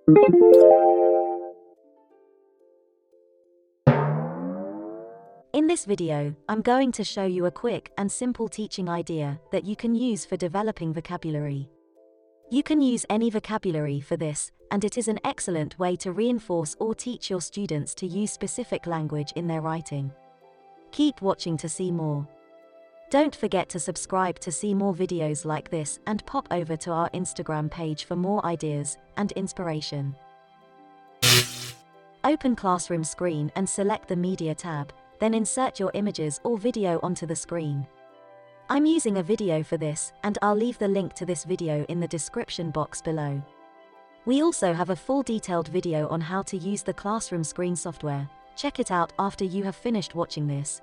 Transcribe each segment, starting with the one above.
In this video, I'm going to show you a quick and simple teaching idea that you can use for developing vocabulary. You can use any vocabulary for this, and it is an excellent way to reinforce or teach your students to use specific language in their writing. Keep watching to see more. Don't forget to subscribe to see more videos like this and pop over to our Instagram page for more ideas and inspiration. Open Classroom screen and select the Media tab, then insert your images or video onto the screen. I'm using a video for this, and I'll leave the link to this video in the description box below. We also have a full detailed video on how to use the Classroom screen software. Check it out after you have finished watching this.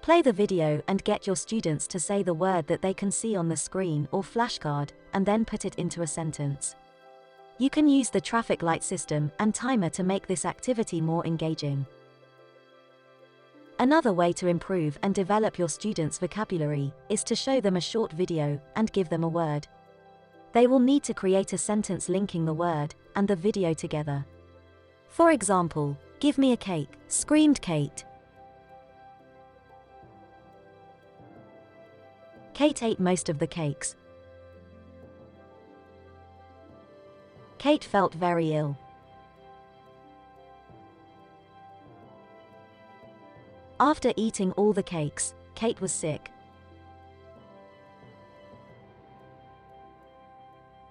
Play the video and get your students to say the word that they can see on the screen or flashcard, and then put it into a sentence. You can use the traffic light system and timer to make this activity more engaging. Another way to improve and develop your students' vocabulary is to show them a short video and give them a word. They will need to create a sentence linking the word and the video together. For example, "Give me a cake," screamed Kate. Kate ate most of the cakes. Kate felt very ill. After eating all the cakes, Kate was sick.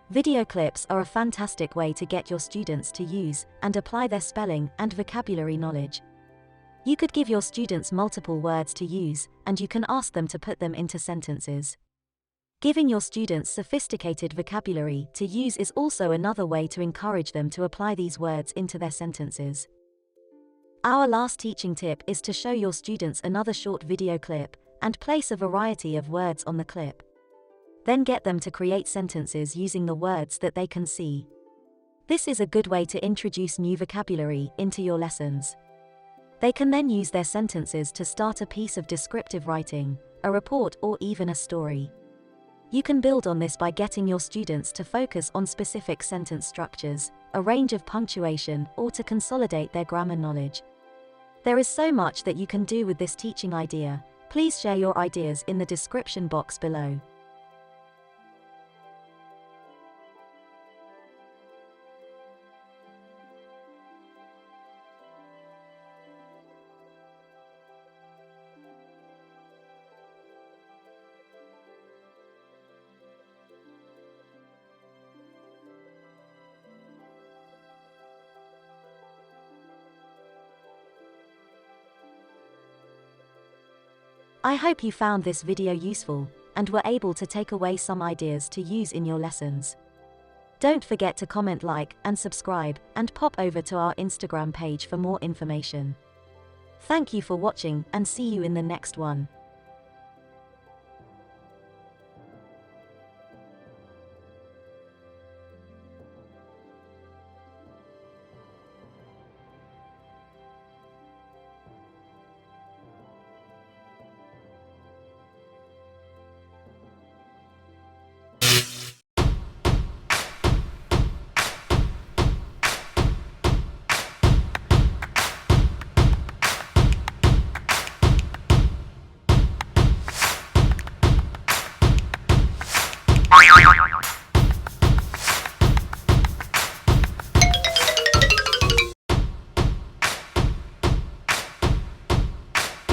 Video clips are a fantastic way to get your students to use and apply their spelling and vocabulary knowledge. You could give your students multiple words to use, and you can ask them to put them into sentences. Giving your students sophisticated vocabulary to use is also another way to encourage them to apply these words into their sentences. Our last teaching tip is to show your students another short video clip and place a variety of words on the clip. Then get them to create sentences using the words that they can see. This is a good way to introduce new vocabulary into your lessons. They can then use their sentences to start a piece of descriptive writing, a report, or even a story. You can build on this by getting your students to focus on specific sentence structures, a range of punctuation, or to consolidate their grammar knowledge. There is so much that you can do with this teaching idea. Please share your ideas in the description box below. I hope you found this video useful and were able to take away some ideas to use in your lessons. Don't forget to comment, like, and subscribe, and pop over to our Instagram page for more information. Thank you for watching, and see you in the next one.